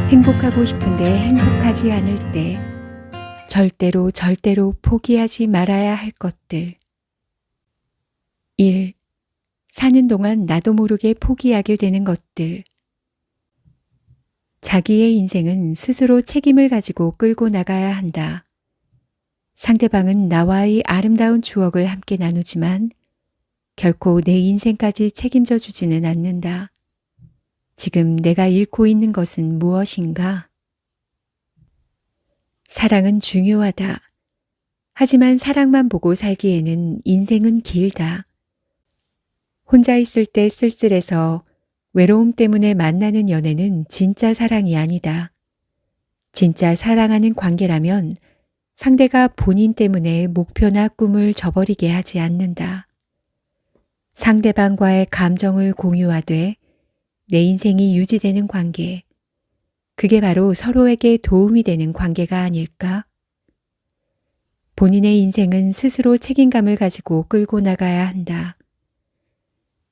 행복하고 싶은데 행복하지 않을 때 절대로 포기하지 말아야 할 것들. 1. 사는 동안 나도 모르게 포기하게 되는 것들. 자기의 인생은 스스로 책임을 가지고 끌고 나가야 한다. 상대방은 나와의 아름다운 추억을 함께 나누지만 결코 내 인생까지 책임져 주지는 않는다. 지금 내가 잃고 있는 것은 무엇인가? 사랑은 중요하다. 하지만 사랑만 보고 살기에는 인생은 길다. 혼자 있을 때 쓸쓸해서 외로움 때문에 만나는 연애는 진짜 사랑이 아니다. 진짜 사랑하는 관계라면 상대가 본인 때문에 목표나 꿈을 저버리게 하지 않는다. 상대방과의 감정을 공유하되 내 인생이 유지되는 관계. 그게 바로 서로에게 도움이 되는 관계가 아닐까? 본인의 인생은 스스로 책임감을 가지고 끌고 나가야 한다.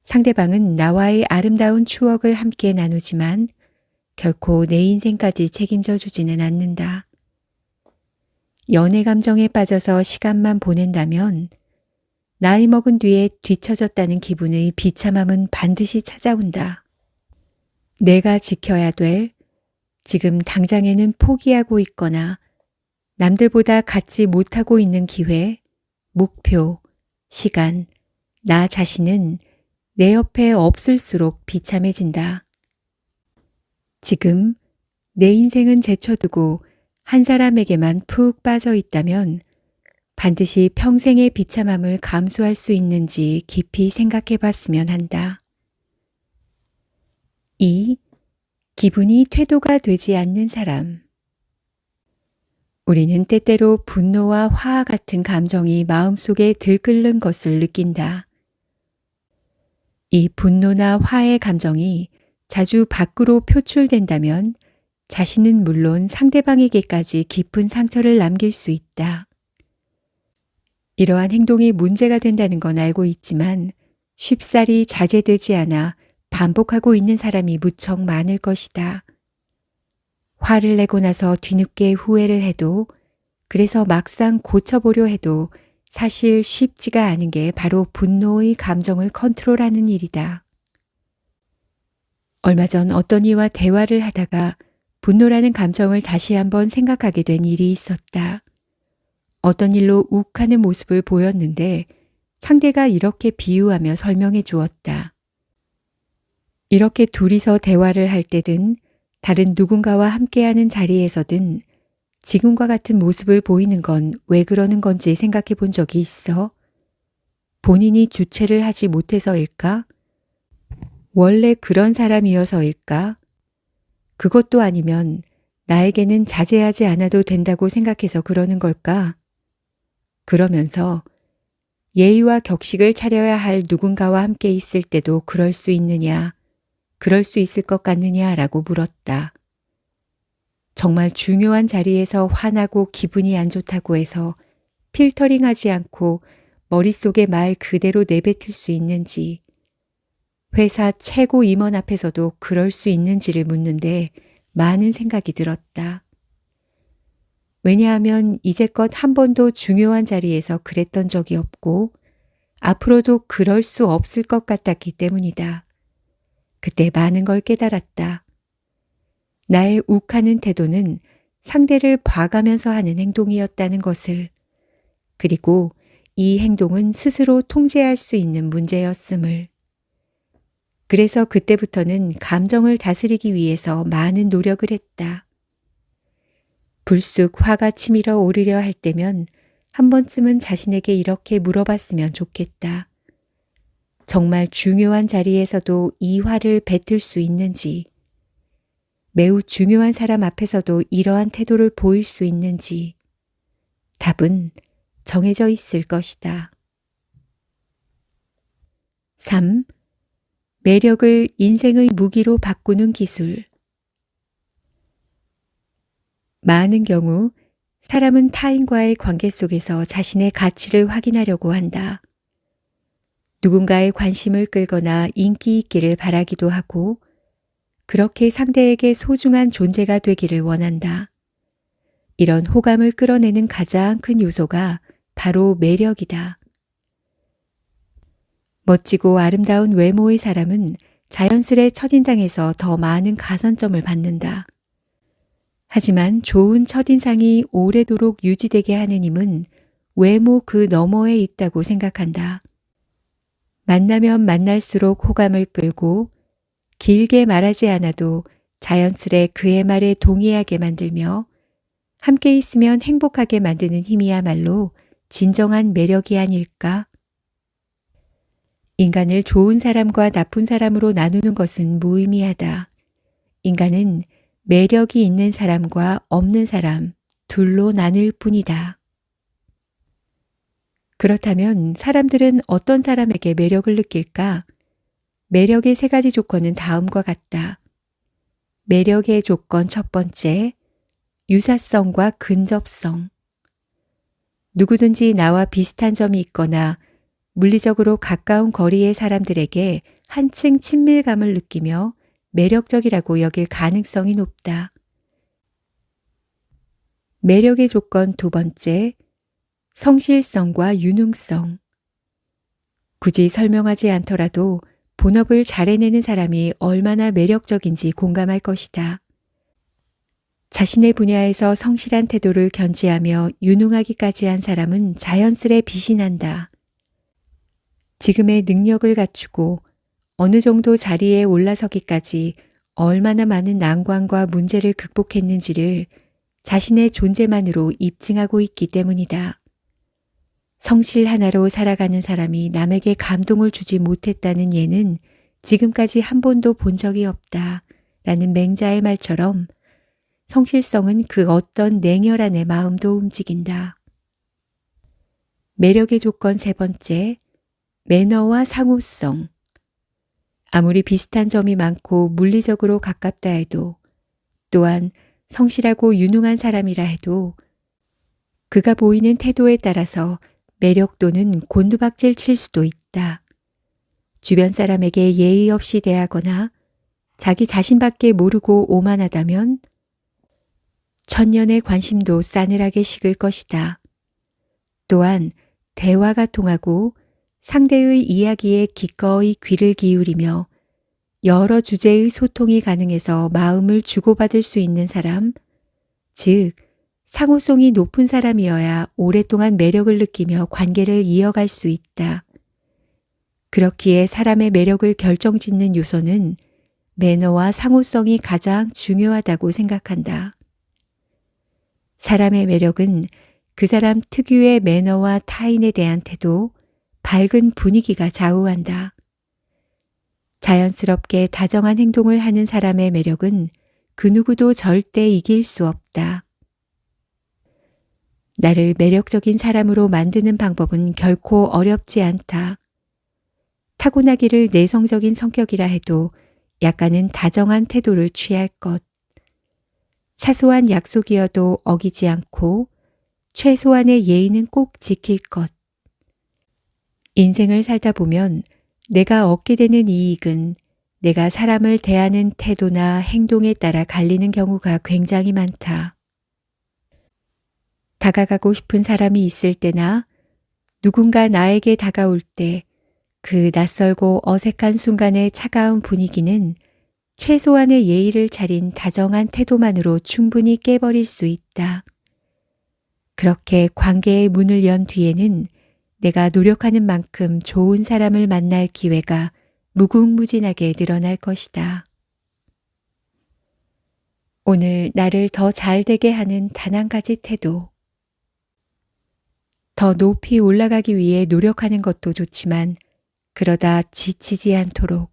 상대방은 나와의 아름다운 추억을 함께 나누지만 결코 내 인생까지 책임져 주지는 않는다. 연애 감정에 빠져서 시간만 보낸다면 나이 먹은 뒤에 뒤처졌다는 기분의 비참함은 반드시 찾아온다. 내가 지켜야 될, 지금 당장에는 포기하고 있거나 남들보다 갖지 못하고 있는 기회, 목표, 시간, 나 자신은 내 옆에 없을수록 비참해진다. 지금 내 인생은 제쳐두고 한 사람에게만 푹 빠져 있다면 반드시 평생의 비참함을 감수할 수 있는지 깊이 생각해 봤으면 한다. 2. 기분이 퇴도가 되지 않는 사람. 우리는 때때로 분노와 화와 같은 감정이 마음속에 들끓는 것을 느낀다. 이 분노나 화의 감정이 자주 밖으로 표출된다면 자신은 물론 상대방에게까지 깊은 상처를 남길 수 있다. 이러한 행동이 문제가 된다는 건 알고 있지만 쉽사리 자제되지 않아 반복하고 있는 사람이 무척 많을 것이다. 화를 내고 나서 뒤늦게 후회를 해도, 그래서 막상 고쳐보려 해도 사실 쉽지가 않은 게 바로 분노의 감정을 컨트롤하는 일이다. 얼마 전 어떤 이와 대화를 하다가 분노라는 감정을 다시 한번 생각하게 된 일이 있었다. 어떤 일로 욱하는 모습을 보였는데 상대가 이렇게 비유하며 설명해 주었다. 이렇게 둘이서 대화를 할 때든 다른 누군가와 함께하는 자리에서든 지금과 같은 모습을 보이는 건 왜 그러는 건지 생각해 본 적이 있어? 본인이 주체를 하지 못해서일까? 원래 그런 사람이어서일까? 그것도 아니면 나에게는 자제하지 않아도 된다고 생각해서 그러는 걸까? 그러면서 예의와 격식을 차려야 할 누군가와 함께 있을 때도 그럴 수 있느냐, 그럴 수 있을 것 같느냐라고 물었다. 정말 중요한 자리에서 화나고 기분이 안 좋다고 해서 필터링하지 않고 머릿속에 말 그대로 내뱉을 수 있는지, 회사 최고 임원 앞에서도 그럴 수 있는지를 묻는데 많은 생각이 들었다. 왜냐하면 이제껏 한 번도 중요한 자리에서 그랬던 적이 없고 앞으로도 그럴 수 없을 것 같았기 때문이다. 그때 많은 걸 깨달았다. 나의 욱하는 태도는 상대를 봐가면서 하는 행동이었다는 것을, 그리고 이 행동은 스스로 통제할 수 있는 문제였음을. 그래서 그때부터는 감정을 다스리기 위해서 많은 노력을 했다. 불쑥 화가 치밀어 오르려 할 때면 한 번쯤은 자신에게 이렇게 물어봤으면 좋겠다. 정말 중요한 자리에서도 이 화를 뱉을 수 있는지, 매우 중요한 사람 앞에서도 이러한 태도를 보일 수 있는지, 답은 정해져 있을 것이다. 3. 매력을 인생의 무기로 바꾸는 기술. 많은 경우 사람은 타인과의 관계 속에서 자신의 가치를 확인하려고 한다. 누군가의 관심을 끌거나 인기 있기를 바라기도 하고, 그렇게 상대에게 소중한 존재가 되기를 원한다. 이런 호감을 끌어내는 가장 큰 요소가 바로 매력이다. 멋지고 아름다운 외모의 사람은 자연스레 첫인상에서 더 많은 가산점을 받는다. 하지만 좋은 첫인상이 오래도록 유지되게 하는 힘은 외모 그 너머에 있다고 생각한다. 만나면 만날수록 호감을 끌고 길게 말하지 않아도 자연스레 그의 말에 동의하게 만들며 함께 있으면 행복하게 만드는 힘이야말로 진정한 매력이 아닐까? 인간을 좋은 사람과 나쁜 사람으로 나누는 것은 무의미하다. 인간은 매력이 있는 사람과 없는 사람 둘로 나눌 뿐이다. 그렇다면 사람들은 어떤 사람에게 매력을 느낄까? 매력의 세 가지 조건은 다음과 같다. 매력의 조건 첫 번째, 유사성과 근접성. 누구든지 나와 비슷한 점이 있거나 물리적으로 가까운 거리의 사람들에게 한층 친밀감을 느끼며 매력적이라고 여길 가능성이 높다. 매력의 조건 두 번째, 성실성과 유능성. 굳이 설명하지 않더라도 본업을 잘 해내는 사람이 얼마나 매력적인지 공감할 것이다. 자신의 분야에서 성실한 태도를 견지하며 유능하기까지 한 사람은 자연스레 빛이 난다. 지금의 능력을 갖추고 어느 정도 자리에 올라서기까지 얼마나 많은 난관과 문제를 극복했는지를 자신의 존재만으로 입증하고 있기 때문이다. 성실 하나로 살아가는 사람이 남에게 감동을 주지 못했다는 예는 지금까지 한 번도 본 적이 없다. 라는 맹자의 말처럼 성실성은 그 어떤 냉혈한 내 마음도 움직인다. 매력의 조건 세 번째, 매너와 상호성. 아무리 비슷한 점이 많고 물리적으로 가깝다 해도 또한 성실하고 유능한 사람이라 해도 그가 보이는 태도에 따라서 매력도는 곤두박질 칠 수도 있다. 주변 사람에게 예의 없이 대하거나 자기 자신밖에 모르고 오만하다면 천년의 관심도 싸늘하게 식을 것이다. 또한 대화가 통하고 상대의 이야기에 기꺼이 귀를 기울이며 여러 주제의 소통이 가능해서 마음을 주고받을 수 있는 사람, 즉 상호성이 높은 사람이어야 오랫동안 매력을 느끼며 관계를 이어갈 수 있다. 그렇기에 사람의 매력을 결정짓는 요소는 매너와 상호성이 가장 중요하다고 생각한다. 사람의 매력은 그 사람 특유의 매너와 타인에 대한 태도, 밝은 분위기가 좌우한다. 자연스럽게 다정한 행동을 하는 사람의 매력은 그 누구도 절대 이길 수 없다. 나를 매력적인 사람으로 만드는 방법은 결코 어렵지 않다. 타고나기를 내성적인 성격이라 해도 약간은 다정한 태도를 취할 것. 사소한 약속이어도 어기지 않고 최소한의 예의는 꼭 지킬 것. 인생을 살다 보면 내가 얻게 되는 이익은 내가 사람을 대하는 태도나 행동에 따라 갈리는 경우가 굉장히 많다. 다가가고 싶은 사람이 있을 때나 누군가 나에게 다가올 때 그 낯설고 어색한 순간의 차가운 분위기는 최소한의 예의를 차린 다정한 태도만으로 충분히 깨버릴 수 있다. 그렇게 관계의 문을 연 뒤에는 내가 노력하는 만큼 좋은 사람을 만날 기회가 무궁무진하게 늘어날 것이다. 오늘 나를 더 잘되게 하는 단 한 가지 태도. 더 높이 올라가기 위해 노력하는 것도 좋지만 그러다 지치지 않도록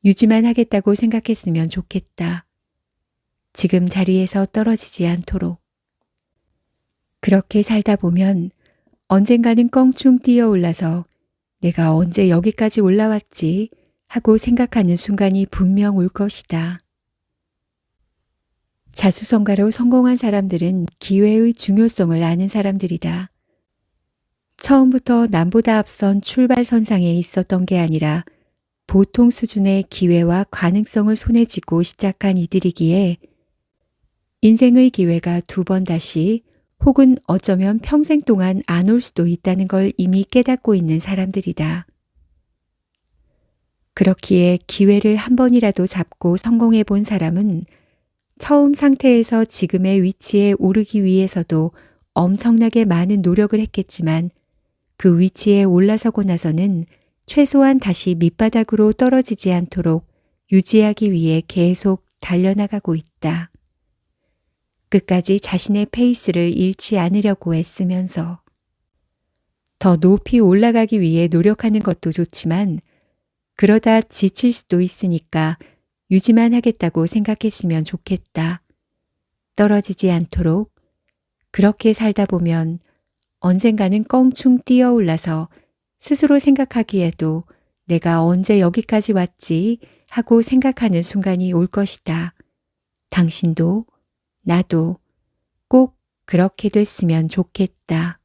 유지만 하겠다고 생각했으면 좋겠다. 지금 자리에서 떨어지지 않도록. 그렇게 살다 보면 언젠가는 껑충 뛰어올라서 내가 언제 여기까지 올라왔지 하고 생각하는 순간이 분명 올 것이다. 자수성가로 성공한 사람들은 기회의 중요성을 아는 사람들이다. 처음부터 남보다 앞선 출발선상에 있었던 게 아니라 보통 수준의 기회와 가능성을 손에 쥐고 시작한 이들이기에 인생의 기회가 두 번 다시 혹은 어쩌면 평생 동안 안 올 수도 있다는 걸 이미 깨닫고 있는 사람들이다. 그렇기에 기회를 한 번이라도 잡고 성공해 본 사람은 처음 상태에서 지금의 위치에 오르기 위해서도 엄청나게 많은 노력을 했겠지만 그 위치에 올라서고 나서는 최소한 다시 밑바닥으로 떨어지지 않도록 유지하기 위해 계속 달려나가고 있다. 끝까지 자신의 페이스를 잃지 않으려고 애쓰면서 더 높이 올라가기 위해 노력하는 것도 좋지만 그러다 지칠 수도 있으니까 유지만 하겠다고 생각했으면 좋겠다. 떨어지지 않도록 그렇게 살다 보면 언젠가는 껑충 뛰어올라서 스스로 생각하기에도 내가 언제 여기까지 왔지 하고 생각하는 순간이 올 것이다. 당신도 나도 꼭 그렇게 됐으면 좋겠다.